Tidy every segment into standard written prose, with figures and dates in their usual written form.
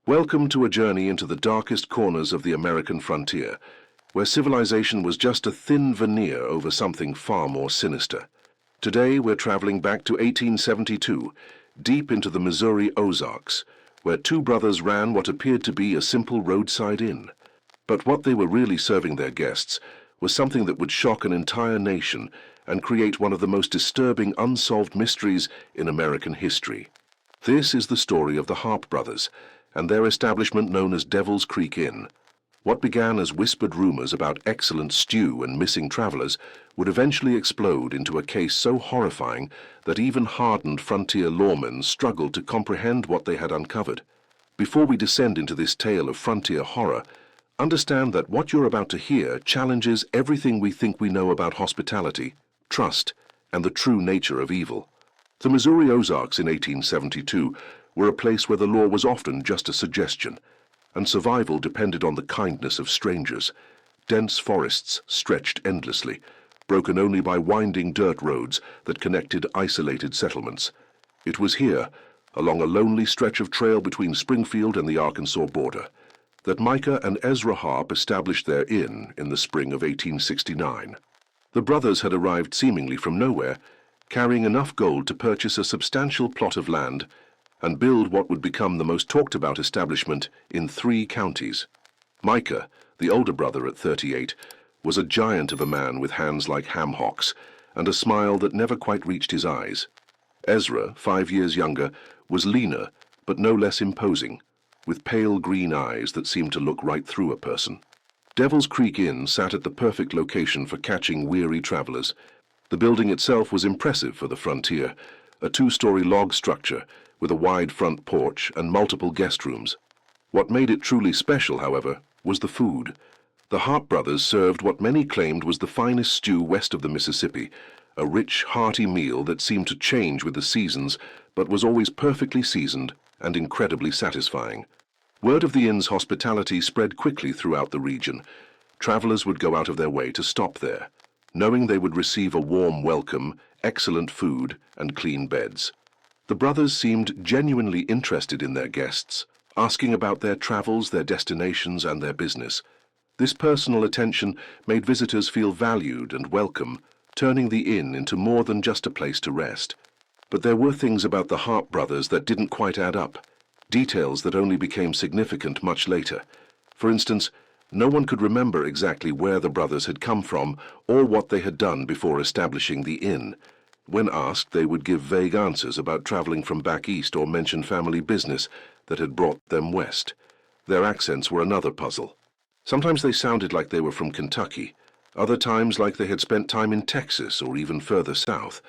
Welcome to a journey into the darkest corners of the American frontier, where civilization was just a thin veneer over something far more sinister. Today we're traveling back to 1872, deep into the Missouri Ozarks, where two brothers ran what appeared to be a simple roadside inn. But what they were really serving their guests was something that would shock an entire nation and create one of the most disturbing unsolved mysteries in American history. This is the story of the Harp brothers and their establishment known as Devil's Creek Inn. What began as whispered rumors about excellent stew and missing travelers would eventually explode into a case so horrifying that even hardened frontier lawmen struggled to comprehend what they had uncovered. Before we descend into this tale of frontier horror, understand that what you're about to hear challenges everything we think we know about hospitality, trust, and the true nature of evil. The Missouri Ozarks in 1872 were a place where the law was often just a suggestion, and survival depended on the kindness of strangers. Dense forests stretched endlessly, broken only by winding dirt roads that connected isolated settlements. It was here, along a lonely stretch of trail between Springfield and the Arkansas border, that Micah and Ezra Harp established their inn in the spring of 1869. The brothers had arrived seemingly from nowhere, carrying enough gold to purchase a substantial plot of land and build what would become the most talked-about establishment in 3 counties. Micah, the older brother at 38, was a giant of a man with hands like ham hocks and a smile that never quite reached his eyes. Ezra, 5 years younger, was leaner but no less imposing, with pale green eyes that seemed to look right through a person. Devil's Creek Inn sat at the perfect location for catching weary travelers. The building itself was impressive for the frontier, a 2-story log structure with a wide front porch and multiple guest rooms. What made it truly special, however, was the food. The Harp brothers served what many claimed was the finest stew west of the Mississippi, a rich, hearty meal that seemed to change with the seasons, but was always perfectly seasoned and incredibly satisfying. Word of the inn's hospitality spread quickly throughout the region. Travelers would go out of their way to stop there, knowing they would receive a warm welcome, excellent food, and clean beds. The brothers seemed genuinely interested in their guests, asking about their travels, their destinations, and their business. This personal attention made visitors feel valued and welcome, turning the inn into more than just a place to rest. But there were things about the Harp brothers that didn't quite add up, details that only became significant much later. For instance, no one could remember exactly where the brothers had come from or what they had done before establishing the inn. When asked, they would give vague answers about traveling from back east or mention family business that had brought them west. Their accents were another puzzle. Sometimes they sounded like they were from Kentucky, other times like they had spent time in Texas or even further south.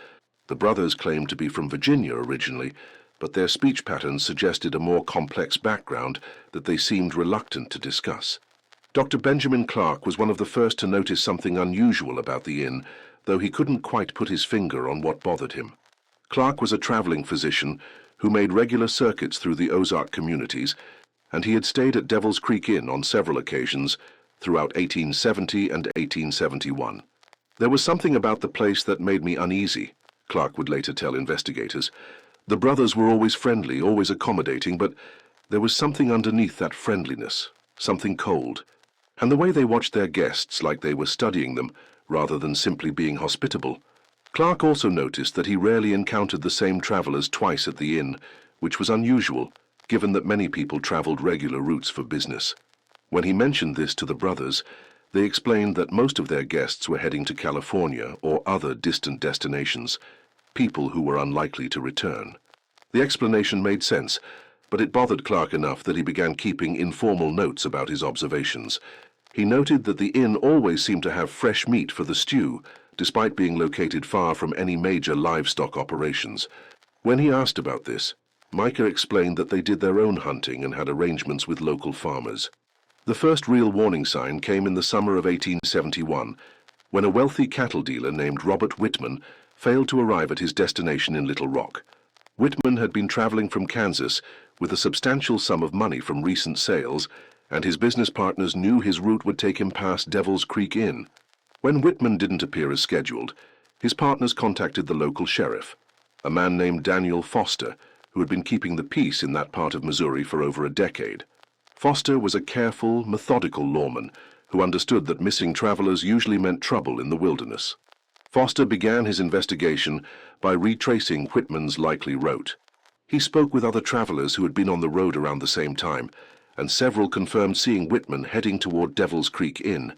The brothers claimed to be from Virginia originally, but their speech patterns suggested a more complex background that they seemed reluctant to discuss. Dr. Benjamin Clark was one of the first to notice something unusual about the inn, though he couldn't quite put his finger on what bothered him. Clark was a traveling physician who made regular circuits through the Ozark communities, and he had stayed at Devil's Creek Inn on several occasions throughout 1870 and 1871. There was something about the place that made me uneasy, Clark would later tell investigators. The brothers were always friendly, always accommodating, but there was something underneath that friendliness, something cold. And the way they watched their guests like they were studying them, rather than simply being hospitable. Clark also noticed that he rarely encountered the same travelers twice at the inn, which was unusual, given that many people traveled regular routes for business. When he mentioned this to the brothers, they explained that most of their guests were heading to California or other distant destinations, people who were unlikely to return. The explanation made sense, but it bothered Clark enough that he began keeping informal notes about his observations. He noted that the inn always seemed to have fresh meat for the stew, despite being located far from any major livestock operations. When he asked about this, Micah explained that they did their own hunting and had arrangements with local farmers. The first real warning sign came in the summer of 1871, when a wealthy cattle dealer named Robert Whitman failed to arrive at his destination in Little Rock. Whitman had been traveling from Kansas with a substantial sum of money from recent sales, and his business partners knew his route would take him past Devil's Creek Inn. When Whitman didn't appear as scheduled, his partners contacted the local sheriff, a man named Daniel Foster, who had been keeping the peace in that part of Missouri for over a decade. Foster was a careful, methodical lawman who understood that missing travelers usually meant trouble in the wilderness. Foster began his investigation by retracing Whitman's likely route. He spoke with other travelers who had been on the road around the same time, and several confirmed seeing Whitman heading toward Devil's Creek Inn,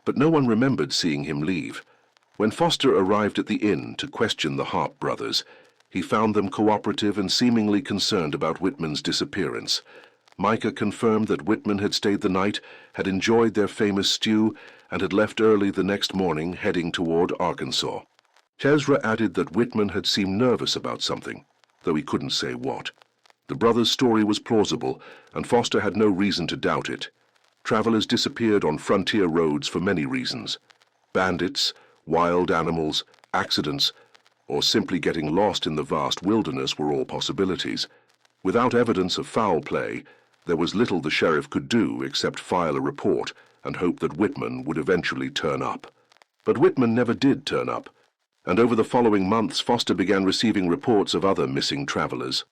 but no one remembered seeing him leave. When Foster arrived at the inn to question the Harp brothers, he found them cooperative and seemingly concerned about Whitman's disappearance. Micah confirmed that Whitman had stayed the night, had enjoyed their famous stew, and had left early the next morning, heading toward Arkansas. Chesra added that Whitman had seemed nervous about something, though he couldn't say what. The brothers' story was plausible, and Foster had no reason to doubt it. Travelers disappeared on frontier roads for many reasons. Bandits, wild animals, accidents, or simply getting lost in the vast wilderness were all possibilities. Without evidence of foul play, there was little the sheriff could do except file a report and hope that Whitman would eventually turn up. But Whitman never did turn up, and over the following months Foster began receiving reports of other missing travelers.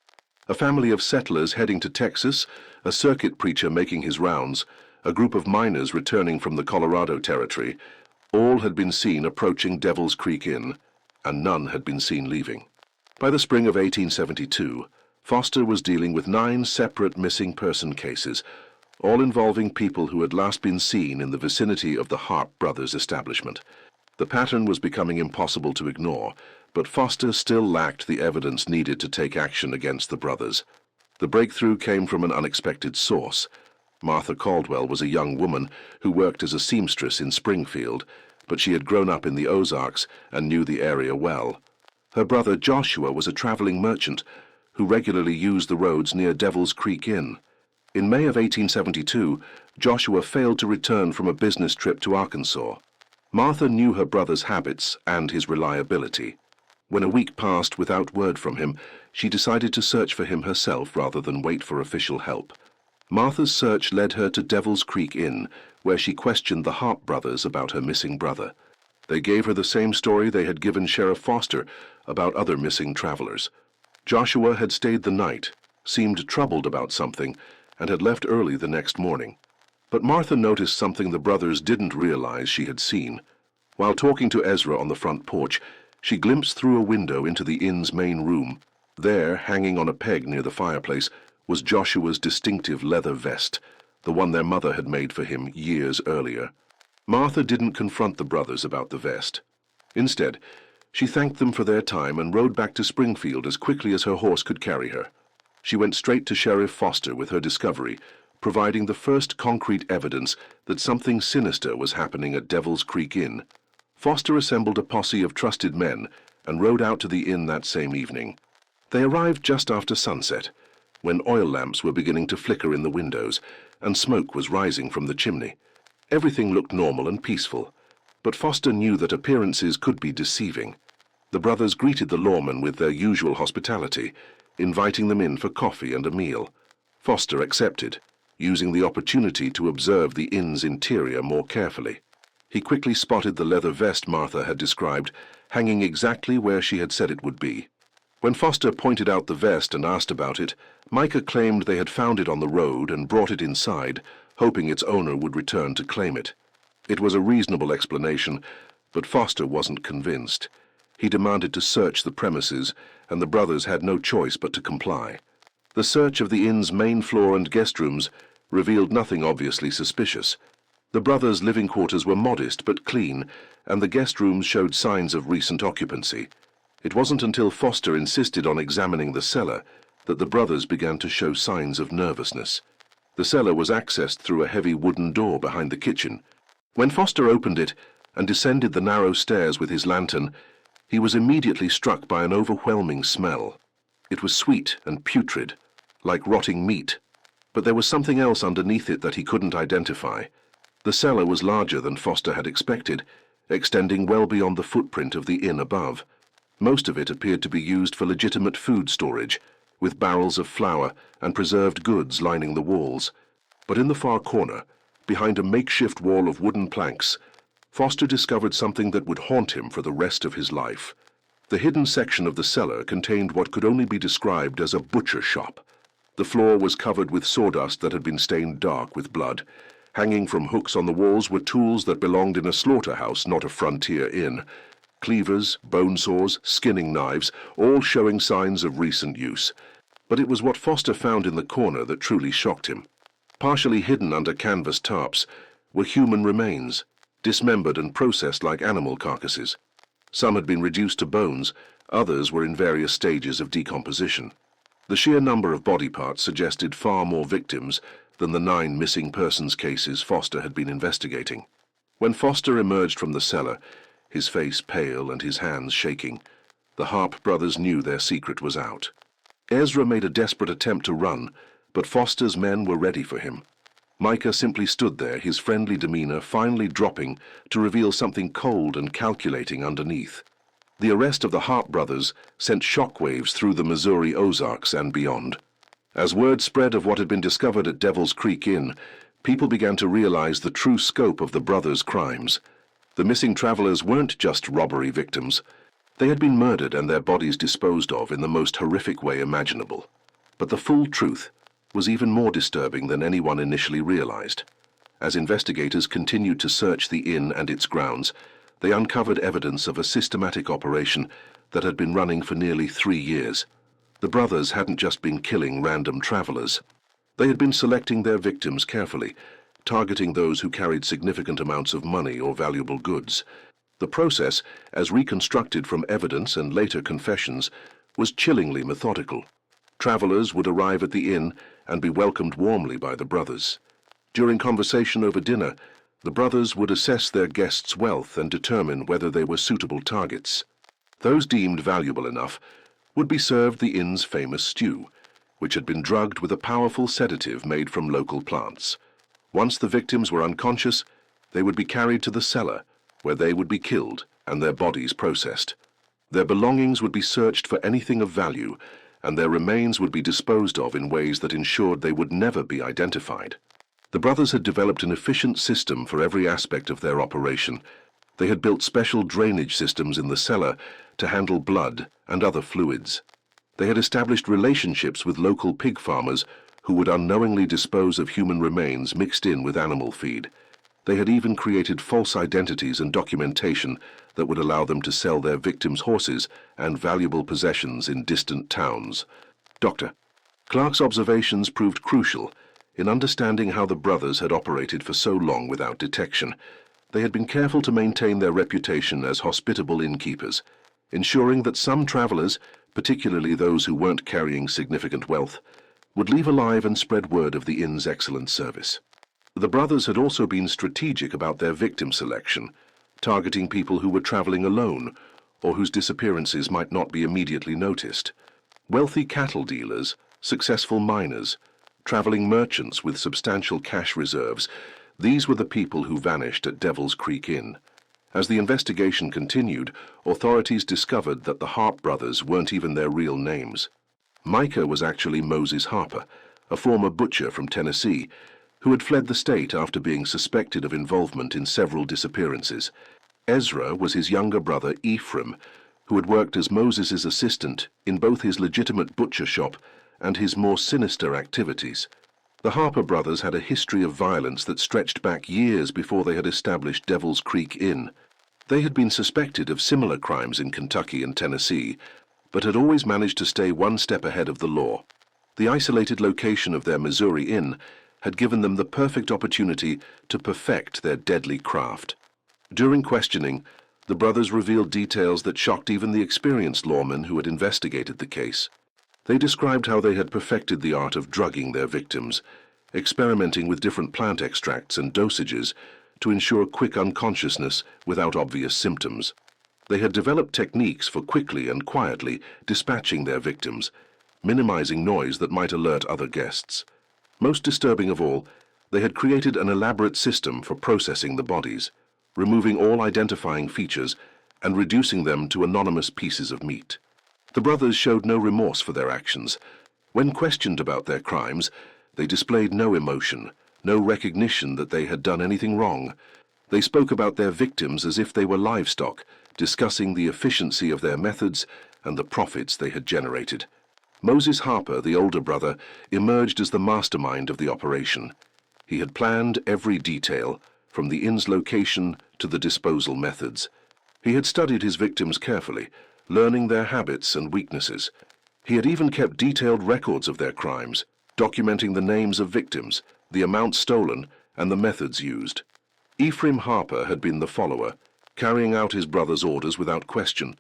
A family of settlers heading to Texas, a circuit preacher making his rounds, a group of miners returning from the Colorado Territory, all had been seen approaching Devil's Creek Inn, and none had been seen leaving. By the spring of 1872, Foster was dealing with 9 separate missing person cases, all involving people who had last been seen in the vicinity of the Harp brothers' establishment. The pattern was becoming impossible to ignore, but Foster still lacked the evidence needed to take action against the brothers. The breakthrough came from an unexpected source. Martha Caldwell was a young woman who worked as a seamstress in Springfield, but she had grown up in the Ozarks and knew the area well. Her brother Joshua was a traveling merchant who regularly used the roads near Devil's Creek Inn. In May of 1872, Joshua failed to return from a business trip to Arkansas. Martha knew her brother's habits and his reliability. When a week passed without word from him, she decided to search for him herself rather than wait for official help. Martha's search led her to Devil's Creek Inn, where she questioned the Harp brothers about her missing brother. They gave her the same story they had given Sheriff Foster about other missing travelers. Joshua had stayed the night, seemed troubled about something, and had left early the next morning. But Martha noticed something the brothers didn't realize she had seen. While talking to Ezra on the front porch, she glimpsed through a window into the inn's main room. There, hanging on a peg near the fireplace, was Joshua's distinctive leather vest, the one their mother had made for him years earlier. Martha didn't confront the brothers about the vest. Instead, she thanked them for their time and rode back to Springfield as quickly as her horse could carry her. She went straight to Sheriff Foster with her discovery, providing the first concrete evidence that something sinister was happening at Devil's Creek Inn. Foster assembled a posse of trusted men and rode out to the inn that same evening. They arrived just after sunset, when oil lamps were beginning to flicker in the windows and smoke was rising from the chimney. Everything looked normal and peaceful, but Foster knew that appearances could be deceiving. The brothers greeted the lawmen with their usual hospitality, inviting them in for coffee and a meal. Foster accepted, using the opportunity to observe the inn's interior more carefully. He quickly spotted the leather vest Martha had described, hanging exactly where she had said it would be. When Foster pointed out the vest and asked about it, Micah claimed they had found it on the road and brought it inside, hoping its owner would return to claim it. It was a reasonable explanation, but Foster wasn't convinced. He demanded to search the premises, and the brothers had no choice but to comply. The search of the inn's main floor and guest rooms revealed nothing obviously suspicious. The brothers' living quarters were modest but clean, and the guest rooms showed signs of recent occupancy. It wasn't until Foster insisted on examining the cellar that the brothers began to show signs of nervousness. The cellar was accessed through a heavy wooden door behind the kitchen. When Foster opened it and descended the narrow stairs with his lantern, he was immediately struck by an overwhelming smell. It was sweet and putrid, like rotting meat, but there was something else underneath it that he couldn't identify. The cellar was larger than Foster had expected, extending well beyond the footprint of the inn above. Most of it appeared to be used for legitimate food storage, with barrels of flour and preserved goods lining the walls. But in the far corner, behind a makeshift wall of wooden planks, Foster discovered something that would haunt him for the rest of his life. The hidden section of the cellar contained what could only be described as a butcher shop. The floor was covered with sawdust that had been stained dark with blood. Hanging from hooks on the walls were tools that belonged in a slaughterhouse, not a frontier inn. Cleavers, bone saws, skinning knives, all showing signs of recent use. But it was what Foster found in the corner that truly shocked him. Partially hidden under canvas tarps were human remains, dismembered and processed like animal carcasses. Some had been reduced to bones, others were in various stages of decomposition. The sheer number of body parts suggested far more victims than the 9 missing persons cases Foster had been investigating. When Foster emerged from the cellar, his face pale and his hands shaking, the Harp brothers knew their secret was out. Ezra made a desperate attempt to run, but Foster's men were ready for him. Micah simply stood there, his friendly demeanor finally dropping to reveal something cold and calculating underneath. The arrest of the Harp brothers sent shockwaves through the Missouri Ozarks and beyond. As word spread of what had been discovered at Devil's Creek Inn, people began to realize the true scope of the brothers' crimes. The missing travelers weren't just robbery victims. They had been murdered and their bodies disposed of in the most horrific way imaginable. But the full truth was even more disturbing than anyone initially realized. As investigators continued to search the inn and its grounds, they uncovered evidence of a systematic operation that had been running for nearly 3 years. The brothers hadn't just been killing random travelers. They had been selecting their victims carefully, targeting those who carried significant amounts of money or valuable goods. The process, as reconstructed from evidence and later confessions, was chillingly methodical. Travelers would arrive at the inn and be welcomed warmly by the brothers. During conversation over dinner, the brothers would assess their guests' wealth and determine whether they were suitable targets. Those deemed valuable enough would be served the inn's famous stew, which had been drugged with a powerful sedative made from local plants. Once the victims were unconscious, they would be carried to the cellar, where they would be killed and their bodies processed. Their belongings would be searched for anything of value, and their remains would be disposed of in ways that ensured they would never be identified. The brothers had developed an efficient system for every aspect of their operation. They had built special drainage systems in the cellar to handle blood and other fluids. They had established relationships with local pig farmers who would unknowingly dispose of human remains mixed in with animal feed. They had even created false identities and documentation that would allow them to sell their victims' horses and valuable possessions in distant towns. Dr. Clark's observations proved crucial in understanding how the brothers had operated for so long without detection. They had been careful to maintain their reputation as hospitable innkeepers, ensuring that some travelers, particularly those who weren't carrying significant wealth, would leave alive and spread word of the inn's excellent service. The brothers had also been strategic about their victim selection, targeting people who were traveling alone or whose disappearances might not be immediately noticed. Wealthy cattle dealers, successful miners, traveling merchants with substantial cash reserves, these were the people who vanished at Devil's Creek Inn. As the investigation continued, authorities discovered that the Harp brothers weren't even their real names. Micah was actually Moses Harper, a former butcher from Tennessee, who had fled the state after being suspected of involvement in several disappearances. Ezra was his younger brother Ephraim, who had worked as Moses's assistant in both his legitimate butcher shop and his more sinister activities. The Harper brothers had a history of violence that stretched back years before they had established Devil's Creek Inn. They had been suspected of similar crimes in Kentucky and Tennessee, but had always managed to stay one step ahead of the law. The isolated location of their Missouri Inn had given them the perfect opportunity to perfect their deadly craft. During questioning, the brothers revealed details that shocked even the experienced lawmen who had investigated the case. They described how they had perfected the art of drugging their victims, experimenting with different plant extracts and dosages to ensure quick unconsciousness without obvious symptoms. They had developed techniques for quickly and quietly dispatching their victims, minimizing noise that might alert other guests. Most disturbing of all, they had created an elaborate system for processing the bodies, removing all identifying features and reducing them to anonymous pieces of meat. The brothers showed no remorse for their actions. When questioned about their crimes, they displayed no emotion, no recognition that they had done anything wrong. They spoke about their victims as if they were livestock, discussing the efficiency of their methods and the profits they had generated. Moses Harper, the older brother, emerged as the mastermind of the operation. He had planned every detail, from the inn's location to the disposal methods. He had studied his victims carefully, learning their habits and weaknesses. He had even kept detailed records of their crimes, documenting the names of victims, the amount stolen, and the methods used. Ephraim Harper had been the follower, carrying out his brother's orders without question,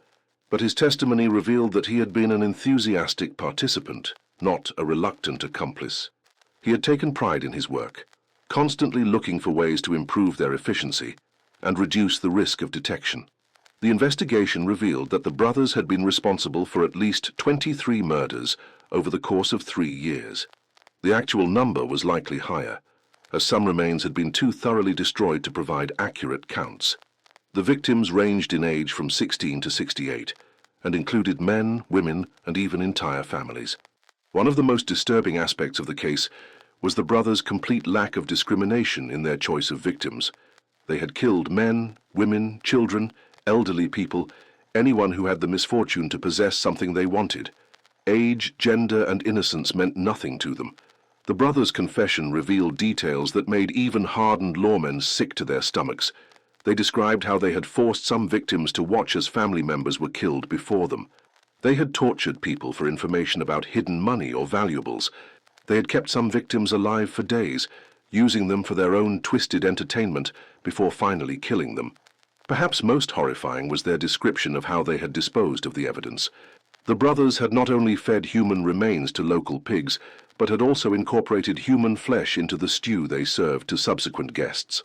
but his testimony revealed that he had been an enthusiastic participant, not a reluctant accomplice. He had taken pride in his work, constantly looking for ways to improve their efficiency and reduce the risk of detection. The investigation revealed that the brothers had been responsible for at least 23 murders over the course of 3 years. The actual number was likely higher, as some remains had been too thoroughly destroyed to provide accurate counts. The victims ranged in age from 16 to 68, and included men, women, and even entire families. One of the most disturbing aspects of the case was the brothers' complete lack of discrimination in their choice of victims. They had killed men, women, children, elderly people, anyone who had the misfortune to possess something they wanted. Age, gender, and innocence meant nothing to them. The brothers' confession revealed details that made even hardened lawmen sick to their stomachs. They described how they had forced some victims to watch as family members were killed before them. They had tortured people for information about hidden money or valuables. They had kept some victims alive for days, using them for their own twisted entertainment before finally killing them. Perhaps most horrifying was their description of how they had disposed of the evidence. The brothers had not only fed human remains to local pigs, but had also incorporated human flesh into the stew they served to subsequent guests.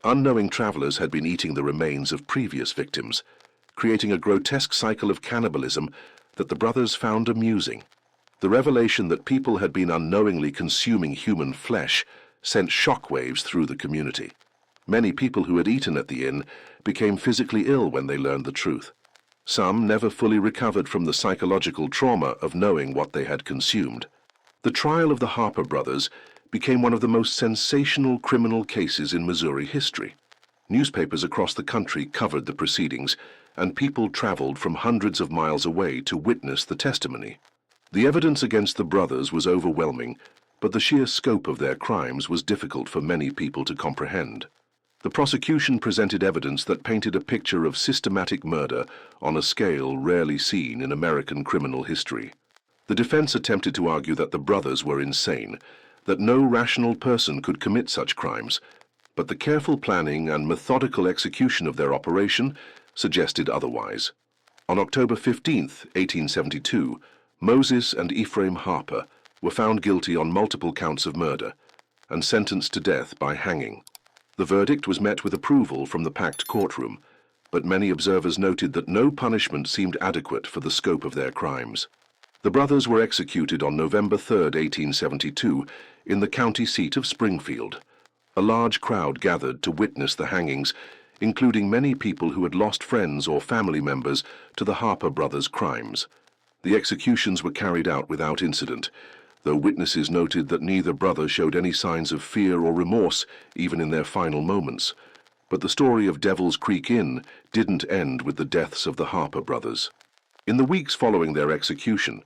Unknowing travelers had been eating the remains of previous victims, creating a grotesque cycle of cannibalism that the brothers found amusing. The revelation that people had been unknowingly consuming human flesh sent shockwaves through the community. Many people who had eaten at the inn became physically ill when they learned the truth. Some never fully recovered from the psychological trauma of knowing what they had consumed. The trial of the Harper brothers became one of the most sensational criminal cases in Missouri history. Newspapers across the country covered the proceedings, and people traveled from hundreds of miles away to witness the testimony. The evidence against the brothers was overwhelming, but the sheer scope of their crimes was difficult for many people to comprehend. The prosecution presented evidence that painted a picture of systematic murder on a scale rarely seen in American criminal history. The defense attempted to argue that the brothers were insane, that no rational person could commit such crimes, but the careful planning and methodical execution of their operation suggested otherwise. On October 15, 1872, Moses and Ephraim Harper were found guilty on multiple counts of murder and sentenced to death by hanging. The verdict was met with approval from the packed courtroom, but many observers noted that no punishment seemed adequate for the scope of their crimes. The brothers were executed on November 3, 1872, in the county seat of Springfield. A large crowd gathered to witness the hangings, including many people who had lost friends or family members to the Harper brothers' crimes. The executions were carried out without incident, though witnesses noted that neither brother showed any signs of fear or remorse even in their final moments. But the story of Devil's Creek Inn didn't end with the deaths of the Harper brothers. In the weeks following their execution,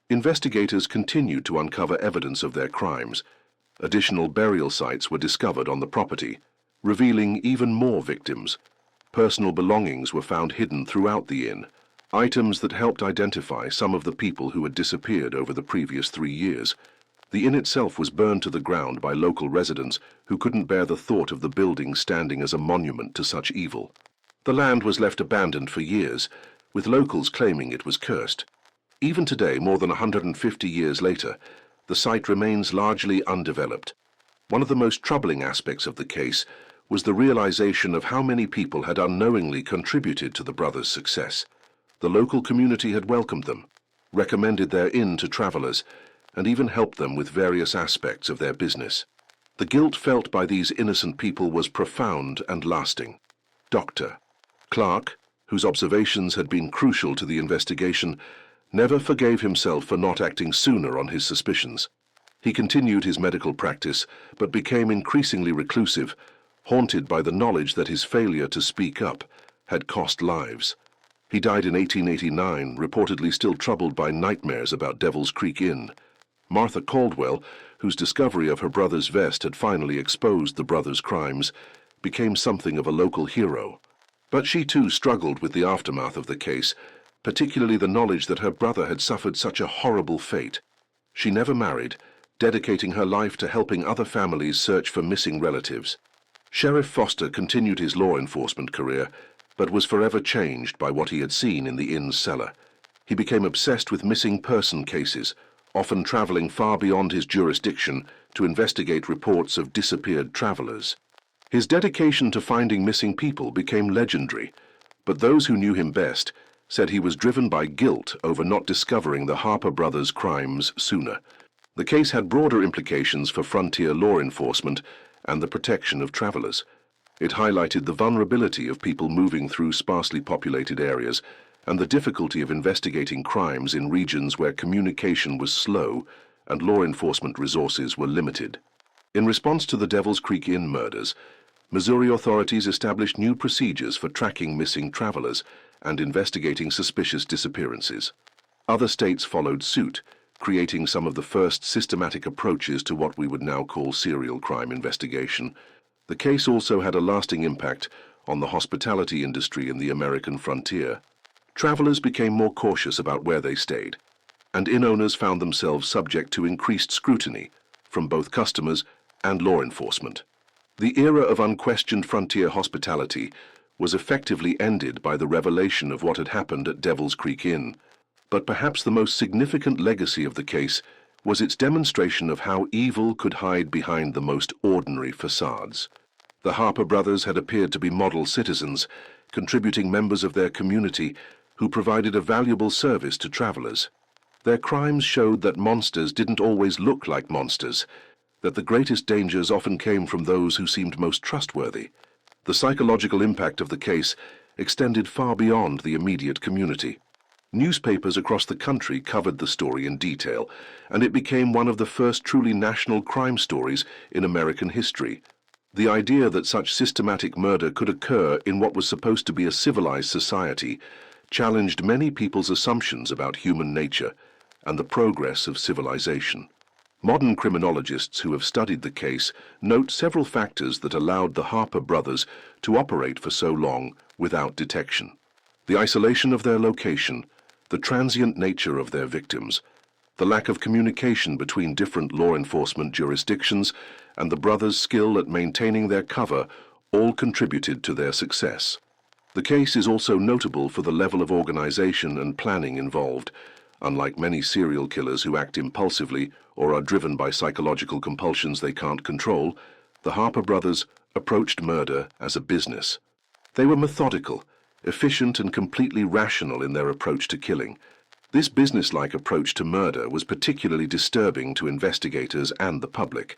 investigators continued to uncover evidence of their crimes. Additional burial sites were discovered on the property, revealing even more victims. Personal belongings were found hidden throughout the inn, items that helped identify some of the people who had disappeared over the previous 3 years. The inn itself was burned to the ground by local residents who couldn't bear the thought of the building standing as a monument to such evil. The land was left abandoned for years, with locals claiming it was cursed. Even today, more than 150 years later, the site remains largely undeveloped. One of the most troubling aspects of the case was the realization of how many people had unknowingly contributed to the brothers' success. The local community had welcomed them, recommended their inn to travelers, and even helped them with various aspects of their business. The guilt felt by these innocent people was profound and lasting. Dr. Clark, whose observations had been crucial to the investigation, never forgave himself for not acting sooner on his suspicions. He continued his medical practice, but became increasingly reclusive, haunted by the knowledge that his failure to speak up had cost lives. He died in 1889, reportedly still troubled by nightmares about Devil's Creek Inn. Martha Caldwell, whose discovery of her brother's vest had finally exposed the brothers' crimes, became something of a local hero. But she too struggled with the aftermath of the case, particularly the knowledge that her brother had suffered such a horrible fate. She never married, dedicating her life to helping other families search for missing relatives. Sheriff Foster continued his law enforcement career, but was forever changed by what he had seen in the inn's cellar. He became obsessed with missing person cases, often traveling far beyond his jurisdiction to investigate reports of disappeared travelers. His dedication to finding missing people became legendary, but those who knew him best said he was driven by guilt over not discovering the Harper brothers' crimes sooner. The case had broader implications for frontier law enforcement and the protection of travelers. It highlighted the vulnerability of people moving through sparsely populated areas and the difficulty of investigating crimes in regions where communication was slow and law enforcement resources were limited. In response to the Devil's Creek Inn murders, Missouri authorities established new procedures for tracking missing travelers and investigating suspicious disappearances. Other states followed suit, creating some of the first systematic approaches to what we would now call serial crime investigation. The case also had a lasting impact on the hospitality industry in the American frontier. Travelers became more cautious about where they stayed, and inn owners found themselves subject to increased scrutiny from both customers and law enforcement. The era of unquestioned frontier hospitality was effectively ended by the revelation of what had happened at Devil's Creek Inn, but perhaps the most significant legacy of the case was its demonstration of how evil could hide behind the most ordinary facades. The Harper brothers had appeared to be model citizens, contributing members of their community who provided a valuable service to travelers. Their crimes showed that monsters didn't always look like monsters, that the greatest dangers often came from those who seemed most trustworthy. The psychological impact of the case extended far beyond the immediate community. Newspapers across the country covered the story in detail, and it became one of the first truly national crime stories in American history. The idea that such systematic murder could occur in what was supposed to be a civilized society challenged many people's assumptions about human nature and the progress of civilization. Modern criminologists who have studied the case note several factors that allowed the Harper brothers to operate for so long without detection. The isolation of their location, the transient nature of their victims, the lack of communication between different law enforcement jurisdictions, and the brothers' skill at maintaining their cover all contributed to their success. The case is also notable for the level of organization and planning involved. Unlike many serial killers who act impulsively or are driven by psychological compulsions they can't control, the Harper brothers approached murder as a business. They were methodical, efficient and completely rational in their approach to killing. This business-like approach to murder was particularly disturbing to investigators and the public.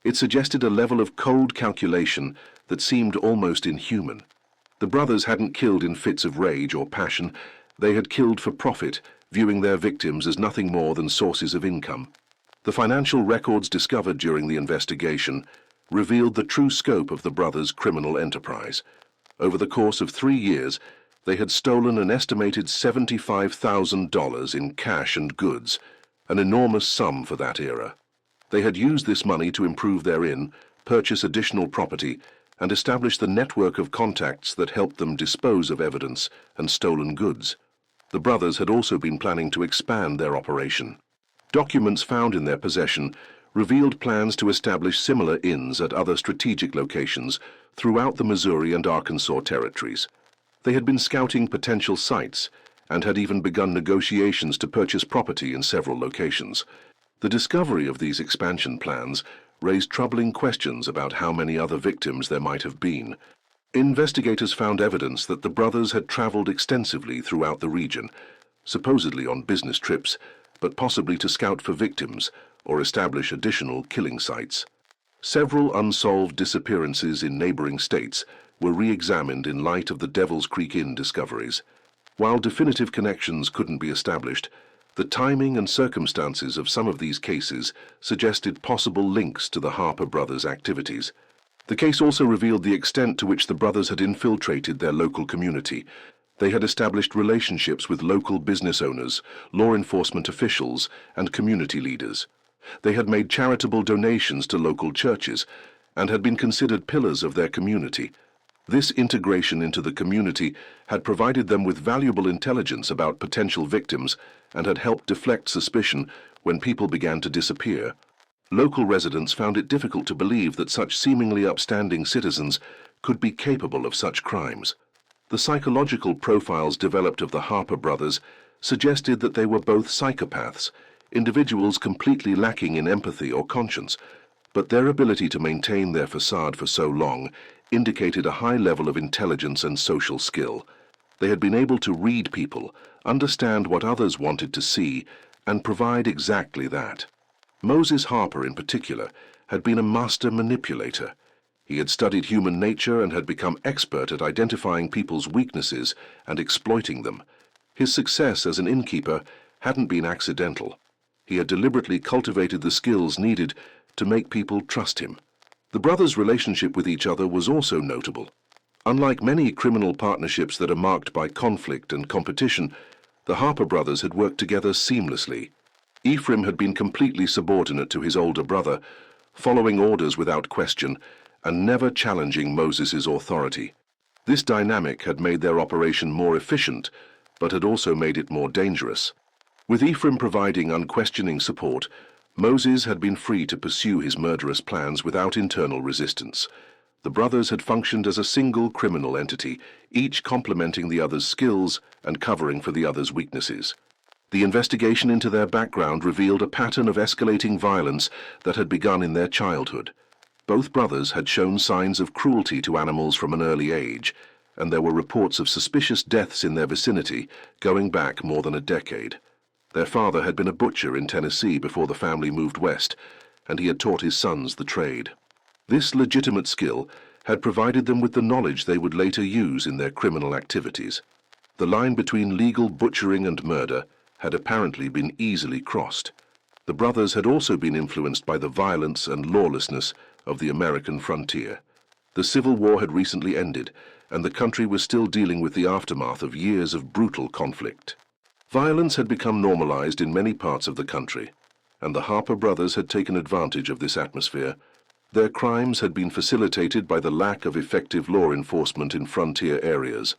It suggested a level of cold calculation that seemed almost inhuman. The brothers hadn't killed in fits of rage or passion. They had killed for profit, viewing their victims as nothing more than sources of income. The financial records discovered during the investigation revealed the true scope of the brothers' criminal enterprise. Over the course of 3 years, they had stolen an estimated $75,000 in cash and goods, an enormous sum for that era. They had used this money to improve their inn, purchase additional property, and establish the network of contacts that helped them dispose of evidence and stolen goods. The brothers had also been planning to expand their operation. Documents found in their possession revealed plans to establish similar inns at other strategic locations throughout the Missouri and Arkansas territories. They had been scouting potential sites and had even begun negotiations to purchase property in several locations. The discovery of these expansion plans raised troubling questions about how many other victims there might have been. Investigators found evidence that the brothers had traveled extensively throughout the region, supposedly on business trips, but possibly to scout for victims or establish additional killing sites. Several unsolved disappearances in neighboring states were re-examined in light of the Devil's Creek Inn discoveries. While definitive connections couldn't be established, the timing and circumstances of some of these cases suggested possible links to the Harper brothers' activities. The case also revealed the extent to which the brothers had infiltrated their local community. They had established relationships with local business owners, law enforcement officials, and community leaders. They had made charitable donations to local churches and had been considered pillars of their community. This integration into the community had provided them with valuable intelligence about potential victims and had helped deflect suspicion when people began to disappear. Local residents found it difficult to believe that such seemingly upstanding citizens could be capable of such crimes. The psychological profiles developed of the Harper brothers suggested that they were both psychopaths, individuals completely lacking in empathy or conscience, but their ability to maintain their facade for so long indicated a high level of intelligence and social skill. They had been able to read people, understand what others wanted to see, and provide exactly that. Moses Harper, in particular, had been a master manipulator. He had studied human nature and had become expert at identifying people's weaknesses and exploiting them. His success as an innkeeper hadn't been accidental. He had deliberately cultivated the skills needed to make people trust him. The brothers' relationship with each other was also notable. Unlike many criminal partnerships that are marked by conflict and competition, the Harper brothers had worked together seamlessly. Ephraim had been completely subordinate to his older brother, following orders without question and never challenging Moses' authority. This dynamic had made their operation more efficient, but had also made it more dangerous. With Ephraim providing unquestioning support, Moses had been free to pursue his murderous plans without internal resistance. The brothers had functioned as a single criminal entity, each complementing the other's skills and covering for the other's weaknesses. The investigation into their background revealed a pattern of escalating violence that had begun in their childhood. Both brothers had shown signs of cruelty to animals from an early age, and there were reports of suspicious deaths in their vicinity going back more than a decade. Their father had been a butcher in Tennessee before the family moved west, and he had taught his sons the trade. This legitimate skill had provided them with the knowledge they would later use in their criminal activities. The line between legal butchering and murder had apparently been easily crossed. The brothers had also been influenced by the violence and lawlessness of the American frontier. The Civil War had recently ended, and the country was still dealing with the aftermath of years of brutal conflict. Violence had become normalized in many parts of the country, and the Harper brothers had taken advantage of this atmosphere. Their crimes had been facilitated by the lack of effective law enforcement in frontier areas.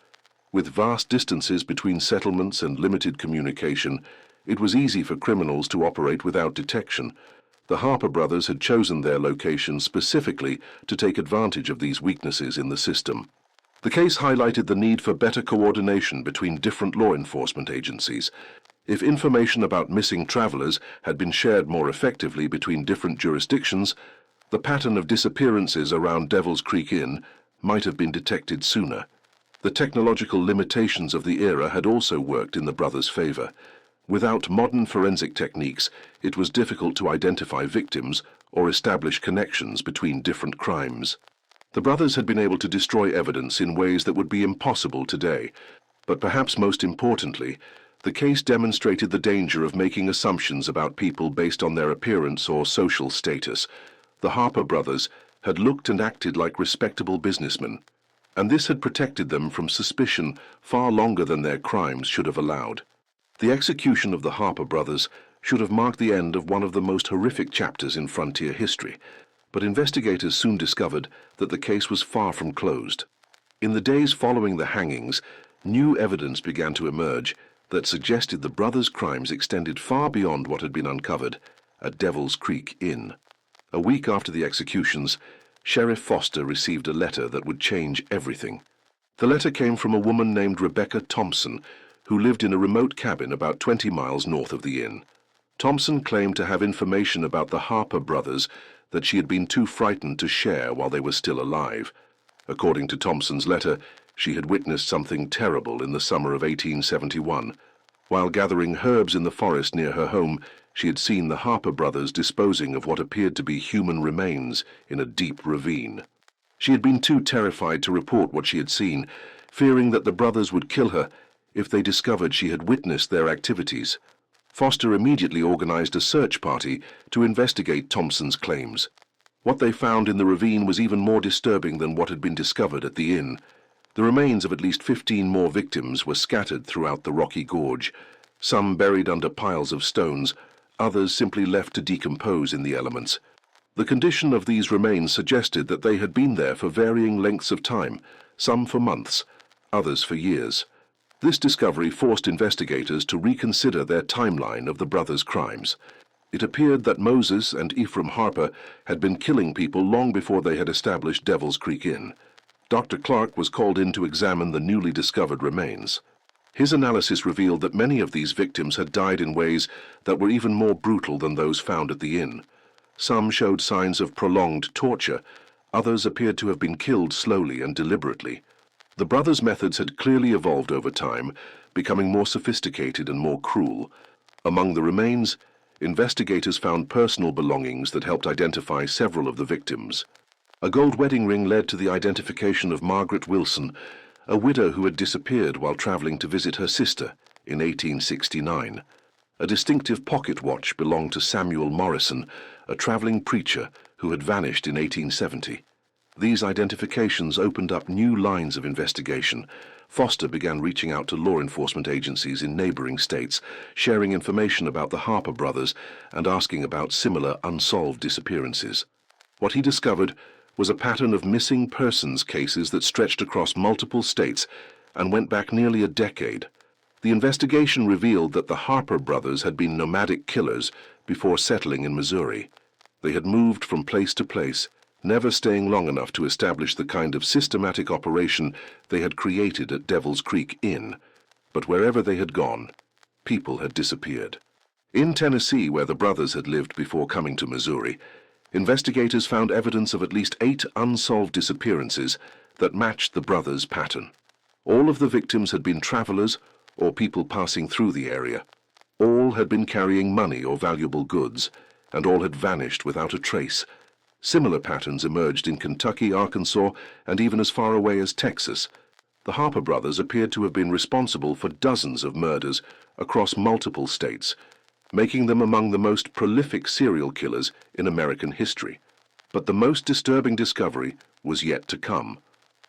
With vast distances between settlements and limited communication, it was easy for criminals to operate without detection. The Harper brothers had chosen their location specifically to take advantage of these weaknesses in the system. The case highlighted the need for better coordination between different law enforcement agencies. If information about missing travelers had been shared more effectively between different jurisdictions, the pattern of disappearances around Devil's Creek Inn might have been detected sooner. The technological limitations of the era had also worked in the brothers' favor. Without modern forensic techniques, it was difficult to identify victims or establish connections between different crimes. The brothers had been able to destroy evidence in ways that would be impossible today, but perhaps most importantly, the case demonstrated the danger of making assumptions about people based on their appearance or social status. The Harper brothers had looked and acted like respectable businessmen, and this had protected them from suspicion far longer than their crimes should have allowed. The execution of the Harper brothers should have marked the end of one of the most horrific chapters in frontier history, but investigators soon discovered that the case was far from closed. In the days following the hangings, new evidence began to emerge that suggested the brothers' crimes extended far beyond what had been uncovered at Devil's Creek Inn. A week after the executions, Sheriff Foster received a letter that would change everything. The letter came from a woman named Rebecca Thompson, who lived in a remote cabin about 20 miles north of the inn. Thompson claimed to have information about the Harper brothers that she had been too frightened to share while they were still alive. According to Thompson's letter, she had witnessed something terrible in the summer of 1871. While gathering herbs in the forest near her home, she had seen the Harper brothers disposing of what appeared to be human remains in a deep ravine. She had been too terrified to report what she had seen, fearing that the brothers would kill her if they discovered she had witnessed their activities. Foster immediately organized a search party to investigate Thompson's claims. What they found in the ravine was even more disturbing than what had been discovered at the inn. The remains of at least 15 more victims were scattered throughout the rocky gorge, some buried under piles of stones, others simply left to decompose in the elements. The condition of these remains suggested that they had been there for varying lengths of time, some for months, others for years. This discovery forced investigators to reconsider their timeline of the brothers' crimes. It appeared that Moses and Ephraim Harper had been killing people long before they had established Devil's Creek Inn. Dr. Clark was called in to examine the newly discovered remains. His analysis revealed that many of these victims had died in ways that were even more brutal than those found at the inn. Some showed signs of prolonged torture, others appeared to have been killed slowly and deliberately. The brothers' methods had clearly evolved over time, becoming more sophisticated and more cruel. Among the remains, investigators found personal belongings that helped identify several of the victims. A gold wedding ring led to the identification of Margaret Wilson, a widow who had disappeared while traveling to visit her sister in 1869. A distinctive pocket watch belonged to Samuel Morrison, a traveling preacher who had vanished in 1870. These identifications opened up new lines of investigation. Foster began reaching out to law enforcement agencies in neighboring states, sharing information about the Harper brothers and asking about similar unsolved disappearances. What he discovered was a pattern of missing persons cases that stretched across multiple states and went back nearly a decade. The investigation revealed that the Harper brothers had been nomadic killers before settling in Missouri. They had moved from place to place, never staying long enough to establish the kind of systematic operation they had created at Devil's Creek Inn. But wherever they had gone, people had disappeared. In Tennessee, where the brothers had lived before coming to Missouri, investigators found evidence of at least 8 unsolved disappearances that matched the brothers' pattern. All of the victims had been travelers or people passing through the area. All had been carrying money or valuable goods, and all had vanished without a trace. Similar patterns emerged in Kentucky, Arkansas, and even as far away as Texas. The Harper brothers appeared to have been responsible for dozens of murders across multiple states, making them among the most prolific serial killers in American history. But the most disturbing discovery was yet to come.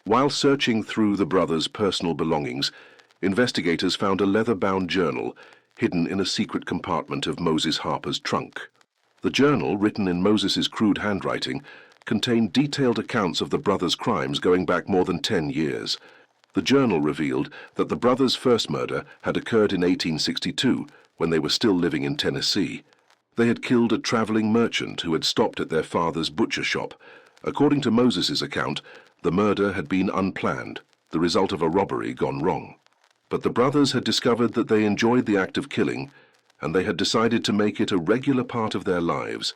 While searching through the brothers' personal belongings, investigators found a leather-bound journal hidden in a secret compartment of Moses Harper's trunk. The journal, written in Moses's crude handwriting, contained detailed accounts of the brothers' crimes going back more than 10 years. The journal revealed that the brothers' first murder had occurred in 1862, when they were still living in Tennessee. They had killed a traveling merchant who had stopped at their father's butcher shop. According to Moses's account, the murder had been unplanned, the result of a robbery gone wrong. But the brothers had discovered that they enjoyed the act of killing, and they had decided to make it a regular part of their lives.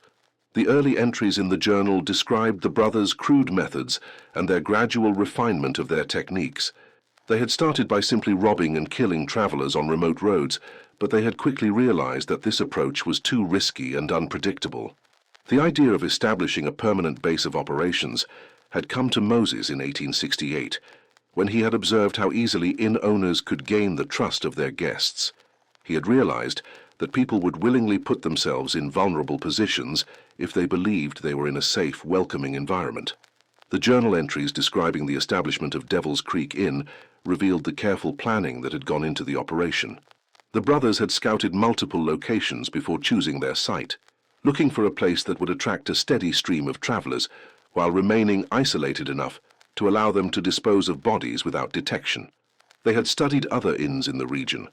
The early entries in the journal described the brothers' crude methods and their gradual refinement of their techniques. They had started by simply robbing and killing travelers on remote roads, but they had quickly realized that this approach was too risky and unpredictable. The idea of establishing a permanent base of operations had come to Moses in 1868, when he had observed how easily inn owners could gain the trust of their guests. He had realized that people would willingly put themselves in vulnerable positions if they believed they were in a safe, welcoming environment. The journal entries describing the establishment of Devil's Creek Inn revealed the careful planning that had gone into the operation. The brothers had scouted multiple locations before choosing their site, looking for a place that would attract a steady stream of travelers while remaining isolated enough to allow them to dispose of bodies without detection. They had studied other inns in the region,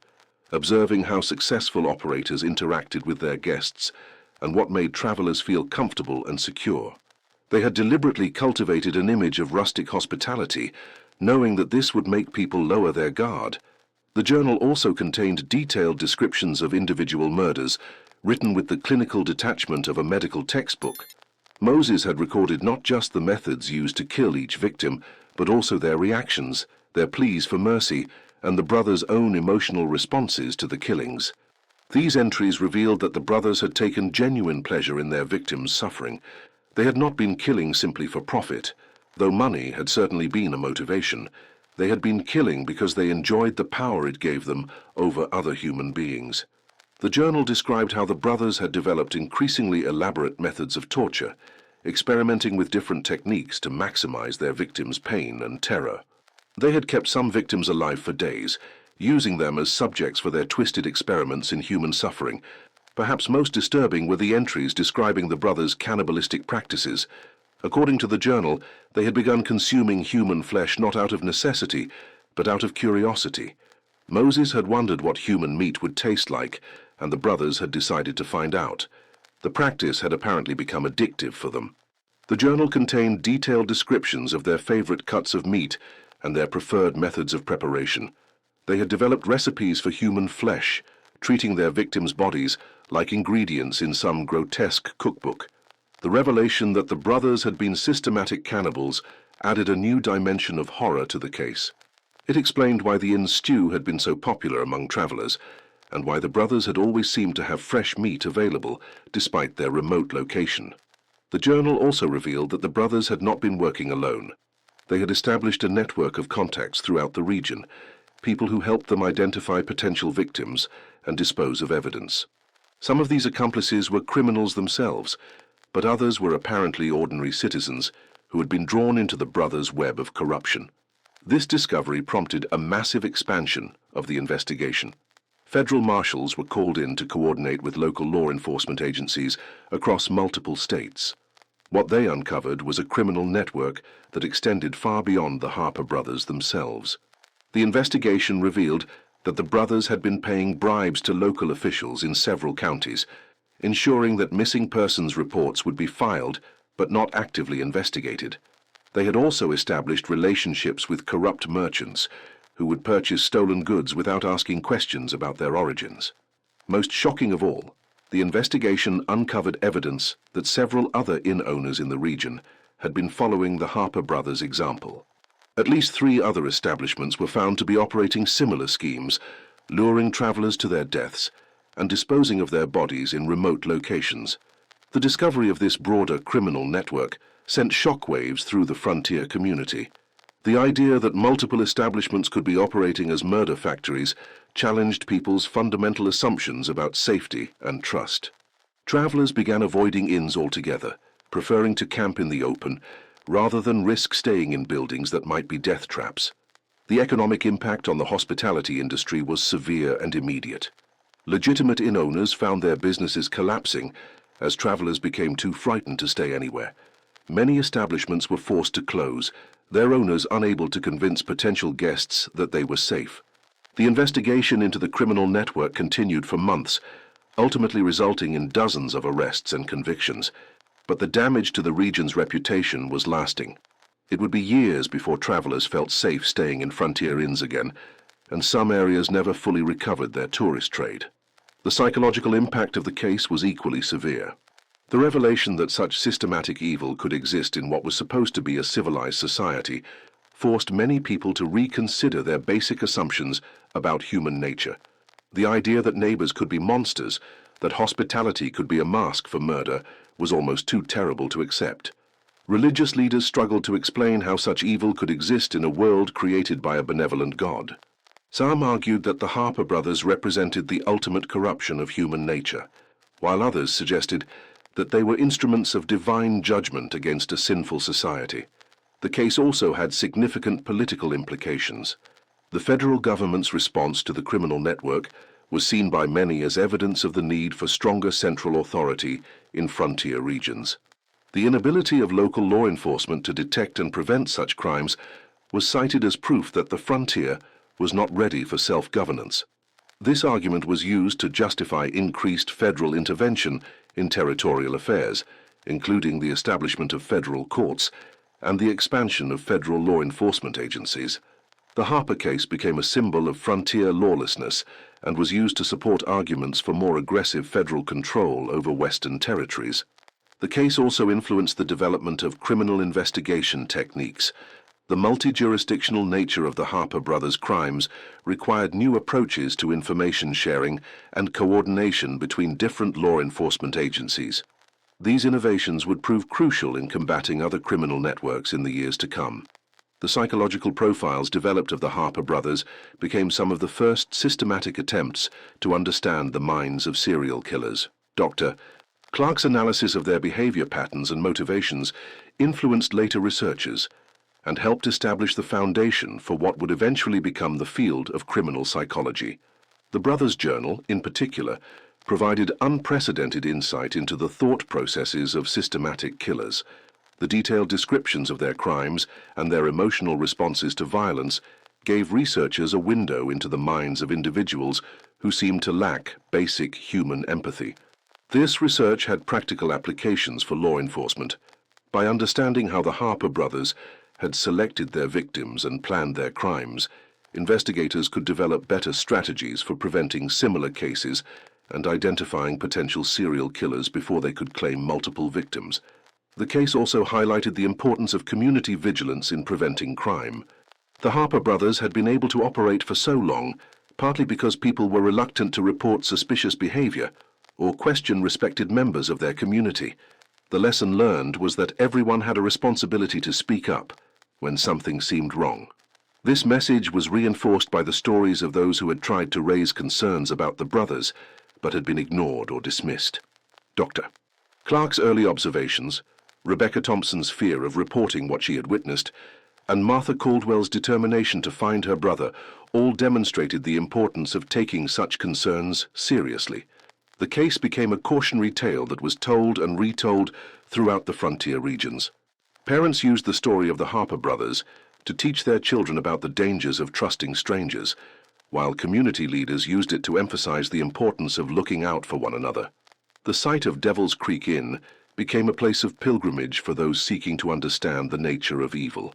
observing how successful operators interacted with their guests and what made travelers feel comfortable and secure. They had deliberately cultivated an image of rustic hospitality, knowing that this would make people lower their guard. The journal also contained detailed descriptions of individual murders, written with the clinical detachment of a medical textbook. Moses had recorded not just the methods used to kill each victim, but also their reactions, their pleas for mercy, and the brothers' own emotional responses to the killings. These entries revealed that the brothers had taken genuine pleasure in their victims' suffering. They had not been killing simply for profit, though money had certainly been a motivation. They had been killing because they enjoyed the power it gave them over other human beings. The journal described how the brothers had developed increasingly elaborate methods of torture, experimenting with different techniques to maximize their victims' pain and terror. They had kept some victims alive for days, using them as subjects for their twisted experiments in human suffering. Perhaps most disturbing were the entries describing the brothers' cannibalistic practices. According to the journal, they had begun consuming human flesh not out of necessity, but out of curiosity. Moses had wondered what human meat would taste like, and the brothers had decided to find out. The practice had apparently become addictive for them. The journal contained detailed descriptions of their favorite cuts of meat and their preferred methods of preparation. They had developed recipes for human flesh, treating their victims' bodies like ingredients in some grotesque cookbook. The revelation that the brothers had been systematic cannibals added a new dimension of horror to the case. It explained why the inn stew had been so popular among travelers, and why the brothers had always seemed to have fresh meat available, despite their remote location. The journal also revealed that the brothers had not been working alone. They had established a network of contacts throughout the region, people who helped them identify potential victims and dispose of evidence. Some of these accomplices were criminals themselves, but others were apparently ordinary citizens who had been drawn into the brothers' web of corruption. This discovery prompted a massive expansion of the investigation. Federal marshals were called in to coordinate with local law enforcement agencies across multiple states. What they uncovered was a criminal network that extended far beyond the Harper brothers themselves. The investigation revealed that the brothers had been paying bribes to local officials in several counties, ensuring that missing persons reports would be filed but not actively investigated. They had also established relationships with corrupt merchants who would purchase stolen goods without asking questions about their origins. Most shocking of all, the investigation uncovered evidence that several other inn owners in the region had been following the Harper brothers' example. At least 3 other establishments were found to be operating similar schemes, luring travelers to their deaths and disposing of their bodies in remote locations. The discovery of this broader criminal network sent shockwaves through the frontier community. The idea that multiple establishments could be operating as murder factories challenged people's fundamental assumptions about safety and trust. Travelers began avoiding inns altogether, preferring to camp in the open rather than risk staying in buildings that might be death traps. The economic impact on the hospitality industry was severe and immediate. Legitimate inn owners found their businesses collapsing as travelers became too frightened to stay anywhere. Many establishments were forced to close, their owners unable to convince potential guests that they were safe. The investigation into the criminal network continued for months, ultimately resulting in dozens of arrests and convictions. But the damage to the region's reputation was lasting. It would be years before travelers felt safe staying in frontier inns again, and some areas never fully recovered their tourist trade. The psychological impact of the case was equally severe. The revelation that such systematic evil could exist in what was supposed to be a civilized society forced many people to reconsider their basic assumptions about human nature. The idea that neighbors could be monsters, that hospitality could be a mask for murder, was almost too terrible to accept. Religious leaders struggled to explain how such evil could exist in a world created by a benevolent God. Some argued that the Harper brothers represented the ultimate corruption of human nature, while others suggested that they were instruments of divine judgment against a sinful society. The case also had significant political implications. The federal government's response to the criminal network was seen by many as evidence of the need for stronger central authority in frontier regions. The inability of local law enforcement to detect and prevent such crimes was cited as proof that the frontier was not ready for self-governance. This argument was used to justify increased federal intervention in territorial affairs, including the establishment of federal courts and the expansion of federal law enforcement agencies. The Harper case became a symbol of frontier lawlessness and was used to support arguments for more aggressive federal control over Western territories. The case also influenced the development of criminal investigation techniques. The multi-jurisdictional nature of the Harper brothers' crimes required new approaches to information sharing and coordination between different law enforcement agencies. These innovations would prove crucial in combating other criminal networks in the years to come. The psychological profiles developed of the Harper brothers became some of the first systematic attempts to understand the minds of serial killers. Dr. Clark's analysis of their behavior patterns and motivations influenced later researchers. and helped establish the foundation for what would eventually become the field of criminal psychology. The brothers' journal, in particular, provided unprecedented insight into the thought processes of systematic killers. The detailed descriptions of their crimes and their emotional responses to violence gave researchers a window into the minds of individuals who seemed to lack basic human empathy. This research had practical applications for law enforcement. By understanding how the Harper brothers had selected their victims and planned their crimes, investigators could develop better strategies for preventing similar cases and identifying potential serial killers before they could claim multiple victims. The case also highlighted the importance of community vigilance in preventing crime. The Harper brothers had been able to operate for so long, partly because people were reluctant to report suspicious behavior or question respected members of their community. The lesson learned was that everyone had a responsibility to speak up when something seemed wrong. This message was reinforced by the stories of those who had tried to raise concerns about the brothers, but had been ignored or dismissed. Dr. Clark's early observations, Rebecca Thompson's fear of reporting what she had witnessed, and Martha Caldwell's determination to find her brother all demonstrated the importance of taking such concerns seriously. The case became a cautionary tale that was told and retold throughout the frontier regions. Parents used the story of the Harper brothers to teach their children about the dangers of trusting strangers, while community leaders used it to emphasize the importance of looking out for one another. The site of Devil's Creek Inn became a place of pilgrimage for those seeking to understand the nature of evil.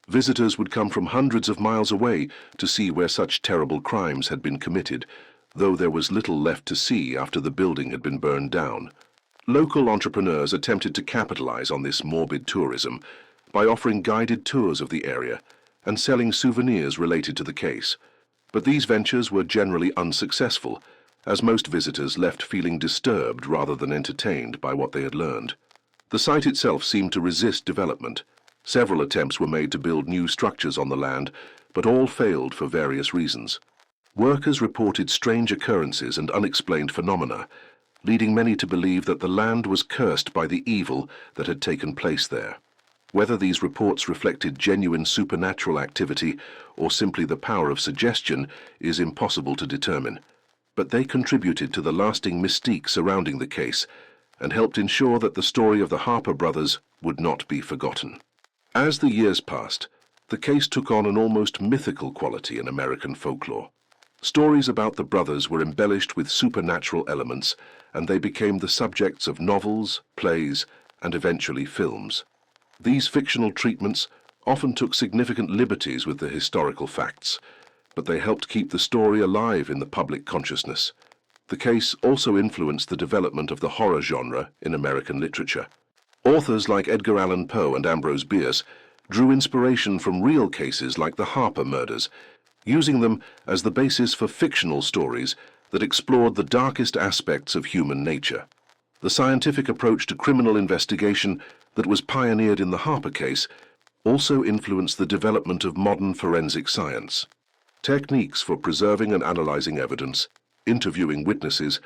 Visitors would come from hundreds of miles away to see where such terrible crimes had been committed, though there was little left to see after the building had been burned down. Local entrepreneurs attempted to capitalize on this morbid tourism by offering guided tours of the area and selling souvenirs related to the case. But these ventures were generally unsuccessful, as most visitors left feeling disturbed rather than entertained by what they had learned. The site itself seemed to resist development. Several attempts were made to build new structures on the land, but all failed for various reasons. Workers reported strange occurrences and unexplained phenomena, leading many to believe that the land was cursed by the evil that had taken place there. Whether these reports reflected genuine supernatural activity or simply the power of suggestion is impossible to determine, but they contributed to the lasting mystique surrounding the case and helped ensure that the story of the Harper brothers would not be forgotten. As the years passed, the case took on an almost mythical quality in American folklore. Stories about the brothers were embellished with supernatural elements, and they became the subjects of novels, plays, and eventually films. These fictional treatments often took significant liberties with the historical facts, but they helped keep the story alive in the public consciousness. The case also influenced the development of the horror genre in American literature. Authors like Edgar Allan Poe and Ambrose Bierce drew inspiration from real cases like the Harper murders, using them as the basis for fictional stories that explored the darkest aspects of human nature. The scientific approach to criminal investigation that was pioneered in the Harper case also influenced the development of modern forensic science. Techniques for preserving and analyzing evidence, interviewing witnesses,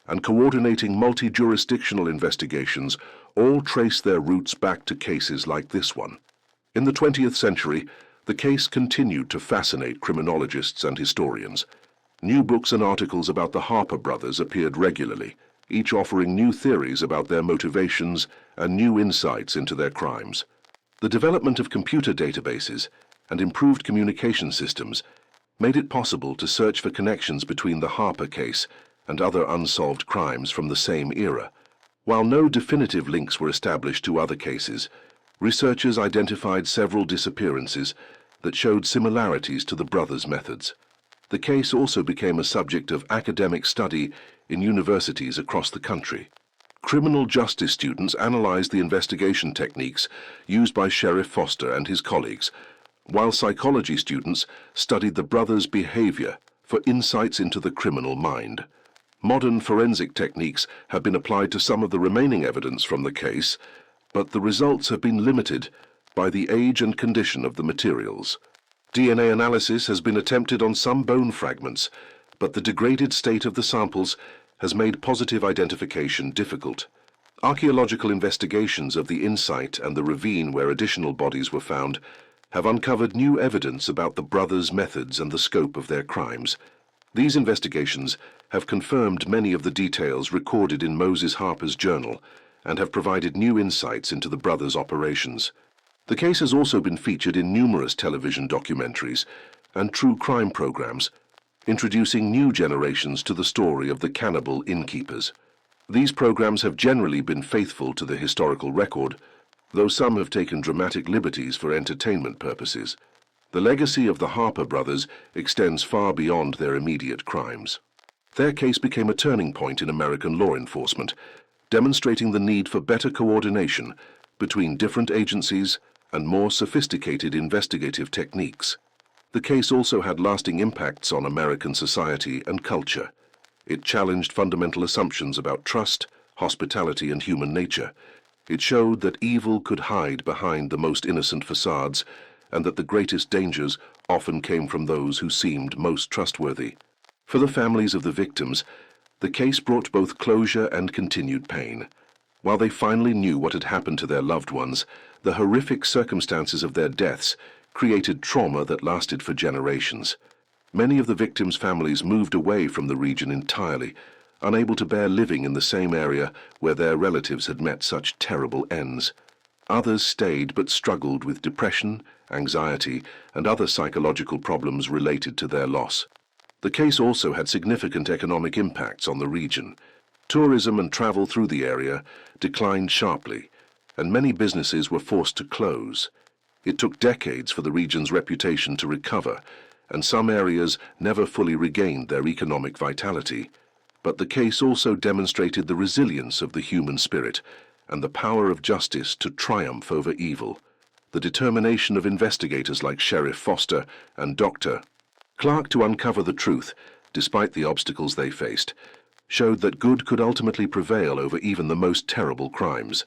and coordinating multi-jurisdictional investigations all trace their roots back to cases like this one. In the 20th century, the case continued to fascinate criminologists and historians. New books and articles about the Harper brothers appeared regularly, each offering new theories about their motivations and new insights into their crimes. The development of computer databases and improved communication systems made it possible to search for connections between the Harper case and other unsolved crimes from the same era. While no definitive links were established to other cases, researchers identified several disappearances that showed similarities to the brothers' methods. The case also became a subject of academic study in universities across the country. Criminal justice students analyzed the investigation techniques used by Sheriff Foster and his colleagues, while psychology students studied the brothers' behavior for insights into the criminal mind. Modern forensic techniques have been applied to some of the remaining evidence from the case, but the results have been limited by the age and condition of the materials. DNA analysis has been attempted on some bone fragments, but the degraded state of the samples has made positive identification difficult. Archaeological investigations of the Insight and the ravine where additional bodies were found have uncovered new evidence about the brothers' methods and the scope of their crimes. These investigations have confirmed many of the details recorded in Moses Harper's journal and have provided new insights into the brothers' operations. The case has also been featured in numerous television documentaries and true crime programs, introducing new generations to the story of the cannibal innkeepers. These programs have generally been faithful to the historical record, though some have taken dramatic liberties for entertainment purposes. The legacy of the Harper brothers extends far beyond their immediate crimes. Their case became a turning point in American law enforcement, demonstrating the need for better coordination between different agencies and more sophisticated investigative techniques. The case also had lasting impacts on American society and culture. It challenged fundamental assumptions about trust, hospitality, and human nature. It showed that evil could hide behind the most innocent facades, and that the greatest dangers often came from those who seemed most trustworthy. For the families of the victims, the case brought both closure and continued pain. While they finally knew what had happened to their loved ones, the horrific circumstances of their deaths created trauma that lasted for generations. Many of the victims' families moved away from the region entirely, unable to bear living in the same area where their relatives had met such terrible ends. Others stayed but struggled with depression, anxiety, and other psychological problems related to their loss. The case also had significant economic impacts on the region. Tourism and travel through the area declined sharply, and many businesses were forced to close. It took decades for the region's reputation to recover, and some areas never fully regained their economic vitality. But the case also demonstrated the resilience of the human spirit and the power of justice to triumph over evil. The determination of investigators like Sheriff Foster and Dr. Clark to uncover the truth, despite the obstacles they faced, showed that good could ultimately prevail over even the most terrible crimes.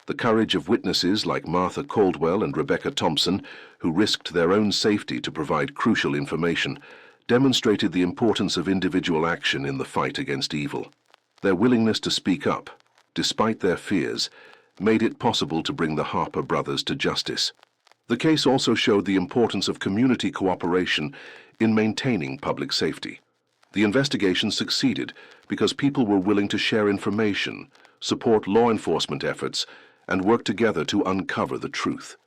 The courage of witnesses like Martha Caldwell and Rebecca Thompson, who risked their own safety to provide crucial information, demonstrated the importance of individual action in the fight against evil. Their willingness to speak up, despite their fears, made it possible to bring the Harper brothers to justice. The case also showed the importance of community cooperation in maintaining public safety. The investigation succeeded because people were willing to share information, support law enforcement efforts, and work together to uncover the truth.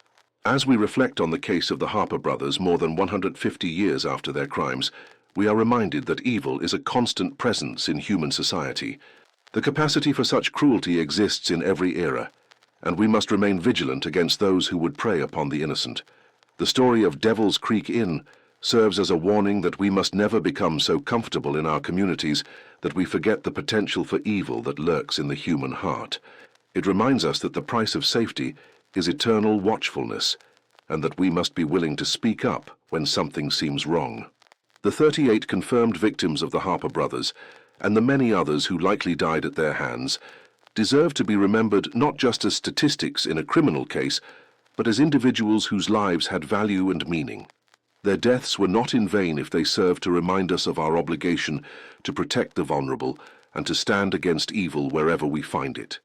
As we reflect on the case of the Harper brothers more than 150 years after their crimes, we are reminded that evil is a constant presence in human society. The capacity for such cruelty exists in every era, and we must remain vigilant against those who would prey upon the innocent. The story of Devil's Creek Inn serves as a warning that we must never become so comfortable in our communities that we forget the potential for evil that lurks in the human heart. It reminds us that the price of safety is eternal watchfulness, and that we must be willing to speak up when something seems wrong. The 38 confirmed victims of the Harper brothers, and the many others who likely died at their hands, deserve to be remembered not just as statistics in a criminal case, but as individuals whose lives had value and meaning. Their deaths were not in vain if they served to remind us of our obligation to protect the vulnerable and to stand against evil wherever we find it.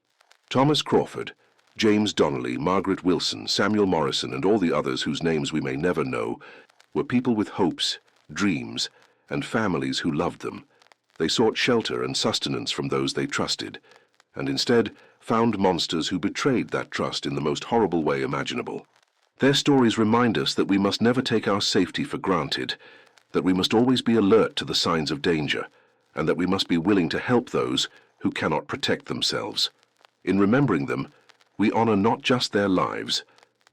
Thomas Crawford, James Donnelly, Margaret Wilson, Samuel Morrison, and all the others whose names we may never know, were people with hopes, dreams, and families who loved them. They sought shelter and sustenance from those they trusted, and instead found monsters who betrayed that trust in the most horrible way imaginable. Their stories remind us that we must never take our safety for granted, that we must always be alert to the signs of danger, and that we must be willing to help those who cannot protect themselves. In remembering them, we honor not just their lives,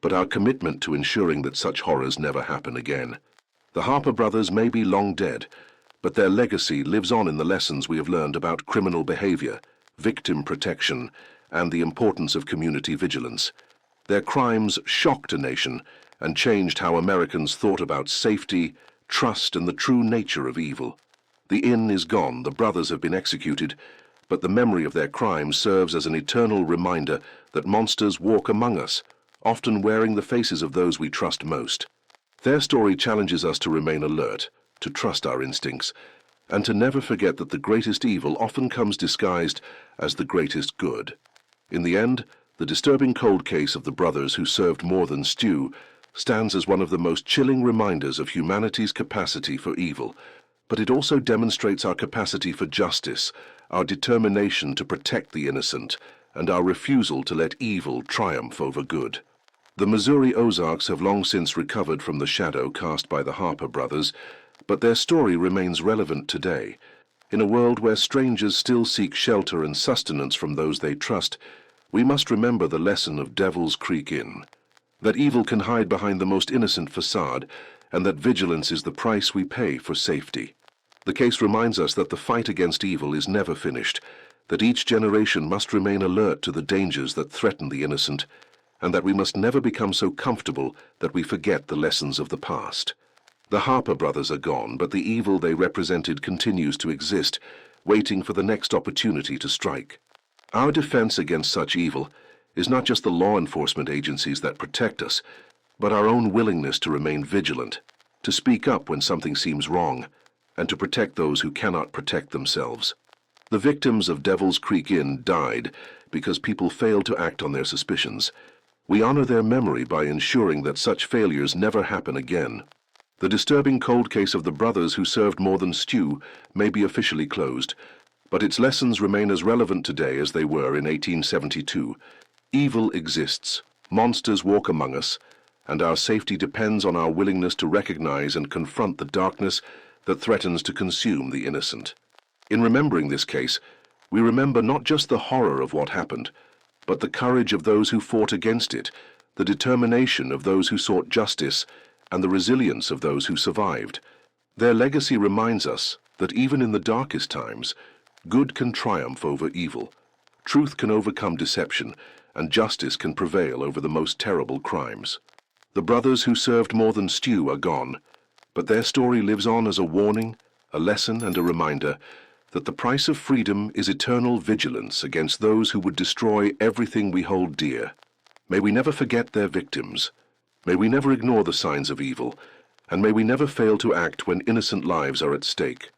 but our commitment to ensuring that such horrors never happen again. The Harper brothers may be long dead, but their legacy lives on in the lessons we have learned about criminal behavior, victim protection, and the importance of community vigilance. Their crimes shocked a nation and changed how Americans thought about safety, trust, and the true nature of evil. The inn is gone, the brothers have been executed, but the memory of their crimes serves as an eternal reminder that monsters walk among us, often wearing the faces of those we trust most. Their story challenges us to remain alert, to trust our instincts, and to never forget that the greatest evil often comes disguised as the greatest good. In the end, the disturbing cold case of the brothers who served more than stew stands as one of the most chilling reminders of humanity's capacity for evil, but it also demonstrates our capacity for justice, our determination to protect the innocent, and our refusal to let evil triumph over good. The Missouri Ozarks have long since recovered from the shadow cast by the Harper brothers, but their story remains relevant today. In a world where strangers still seek shelter and sustenance from those they trust, we must remember the lesson of Devil's Creek Inn, that evil can hide behind the most innocent facade, and that vigilance is the price we pay for safety. The case reminds us that the fight against evil is never finished, that each generation must remain alert to the dangers that threaten the innocent, and that we must never become so comfortable that we forget the lessons of the past. The Harper brothers are gone, but the evil they represented continues to exist, waiting for the next opportunity to strike. Our defense against such evil is not just the law enforcement agencies that protect us, but our own willingness to remain vigilant, to speak up when something seems wrong, and to protect those who cannot protect themselves. The victims of Devil's Creek Inn died because people failed to act on their suspicions. We honor their memory by ensuring that such failures never happen again. The disturbing cold case of the brothers who served more than stew may be officially closed, but its lessons remain as relevant today as they were in 1872. Evil exists, monsters walk among us, and our safety depends on our willingness to recognize and confront the darkness that threatens to consume the innocent. In remembering this case, we remember not just the horror of what happened, but the courage of those who fought against it, the determination of those who sought justice, and the resilience of those who survived. Their legacy reminds us that even in the darkest times, good can triumph over evil, truth can overcome deception, and justice can prevail over the most terrible crimes. The brothers who served more than stew are gone, but their story lives on as a warning, a lesson, and a reminder that the price of freedom is eternal vigilance against those who would destroy everything we hold dear. May we never forget their victims. May we never ignore the signs of evil, and may we never fail to act when innocent lives are at stake.